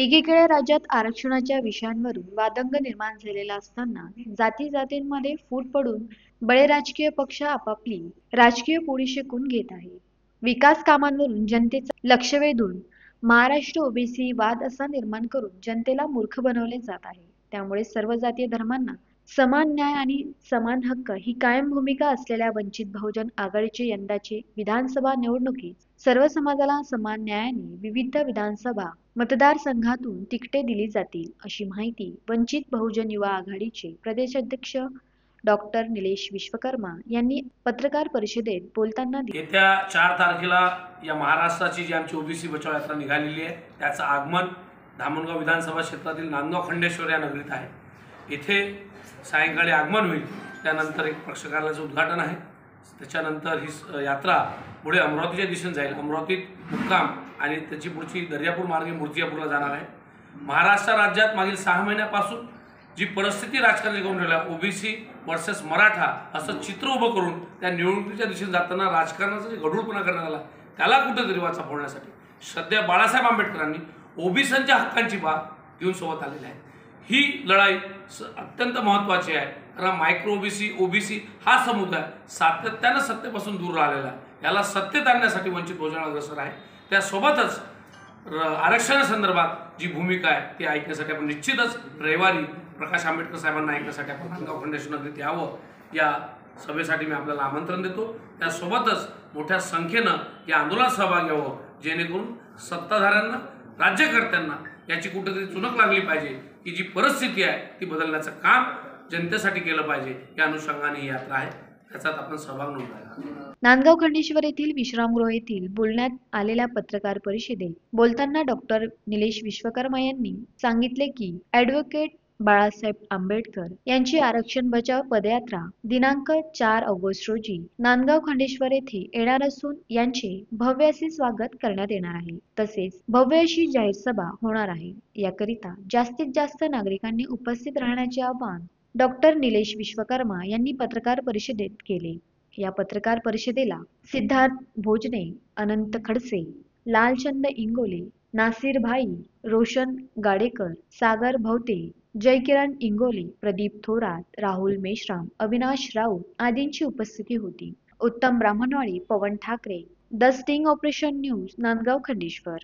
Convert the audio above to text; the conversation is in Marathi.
एकीकडे राज्यात आरक्षणाच्या विषयांवरून वादंग निर्माण झालेला असताना जाती-जातींमध्ये फूट पडून बडे राजकीय पक्ष आपापली राजकीय पोळी शिकून घेत आहे. विकास कामांवरून जनतेचं लक्ष वेधून महाराष्ट्र ओबीसी वाद असा निर्माण करून जनतेला मूर्ख बनवले जात आहे. त्यामुळे सर्व जातीय धर्मांना समान न्याय आणि समान हक्क ही कायम भूमिका असलेल्या वंचित बहुजन आघाडीचे यंदाचे विधानसभा निवडणुकीत सर्व समाजाला समान न्यायाने विविध विधानसभा मतदारसंघातून तिकिटे दिली जातील, अशी माहिती वंचित बहुजन युवा आघाडीचे प्रदेशाध्यक्ष डॉक्टर निलेश विश्वकर्मा यांनी पत्रकार परिषदेत बोलताना दिली. येत्या 4 तारखेला या महाराष्ट्राची जी आमची ओबीसी बचाव यात्रा निघालेली आहे त्याचं आगमन धामणगाव विधानसभा क्षेत्रातील नांदगाव खंडेश्वर या नगरीत आहे. इथे सायंकाळी आगमन होईल. त्यानंतर एक पक्षकार्यालयाचं उद्घाटन आहे. त्याच्यानंतर ही यात्रा पुढे अमरावतीच्या दिशेने जाईल. अमरावतीत मुक्काम आणि त्याची पुढची दर्यापूर मार्गे मूर्तिजापूरला जाणार आहे. महाराष्ट्र राज्यात मागील 6 महिन्यापासून जी परिस्थिती राजकारणी करून ठेवल्या ओबीसी वर्सेस मराठा असं चित्र उभं करून त्या निवडणुकीच्या दिशेने जाताना राजकारणाचा जे गढूळपणा करण्यात आला त्याला कुठेतरी वाचा फोडण्यासाठी सध्या बाळासाहेब आंबेडकरांनी ओबीसींच्या हक्कांची बाब घेऊन सोबत आलेली आहे. ही लढाई अत्यंत महत्त्वाची आहे. कारण मायक्रो ओबीसी हा समुदाय सातत्यानं सत्तेपासून दूर राहिलेला आहे. याला सत्तेत आणण्यासाठी वंचित बहुजन अग्रेसर आहे. त्यासोबतच आरक्षणासंदर्भात जी भूमिका आहे ती ऐकण्यासाठी आपण निश्चितच रविवारी प्रकाश आंबेडकर साहेबांना ऐकण्यासाठी आपण नांदगाव खंडेश्वर नगरीत यावं. या सभेसाठी मी आपल्याला आमंत्रण देतो. त्यासोबतच मोठ्या संख्येनं या आंदोलनात सहभागी व्हावं जेणेकरून सत्ताधाऱ्यांना राज्यकर्त्यांना याची कुठेतरी चुनक लागली पाहिजे की जी परिस्थिती आहे ती बदलण्याचं काम जनतेसाठी केलं पाहिजे. या अनुषंगाने ही यात्रा आहे. त्याच्यात आपण सहभाग नोंदवायला. नांदगाव खंडेश्वर येथील विश्रामगृह येथील बोलण्यात आलेल्या पत्रकार परिषदेत बोलताना डॉक्टर निलेश विश्वकर्मा यांनी सांगितले की ॲडव्होकेट बाळासाहेब आंबेडकर यांची आरक्षण बचाव पदयात्रा दिनांक 4 ऑगस्ट रोजी नांदगाव खंडेश्वर येथे येणार असून यांचे भव्य असे स्वागत करण्यात येणार आहे. तसेच भव्य अशी जाहीर सभा होणार आहे. याकरिता जास्तीत जास्त नागरिकांनी उपस्थित राहण्याचे आवाहन डॉक्टर निलेश विश्वकर्मा यांनी पत्रकार परिषदेत केले. या पत्रकार परिषदेला सिद्धार्थ भोजने, अनंत खडसे, लालचंद इंगोले, नासिर भाई, रोशन गाडेकर, सागर भवते, जयकिरण इंगोले, प्रदीप थोरात, राहुल मेश्राम, अविनाश राऊत आदींची उपस्थिती होती. Uttam Brahmanwadi, Pawan Thackeray, the sting operation news, Nandgaon Khandeshwar.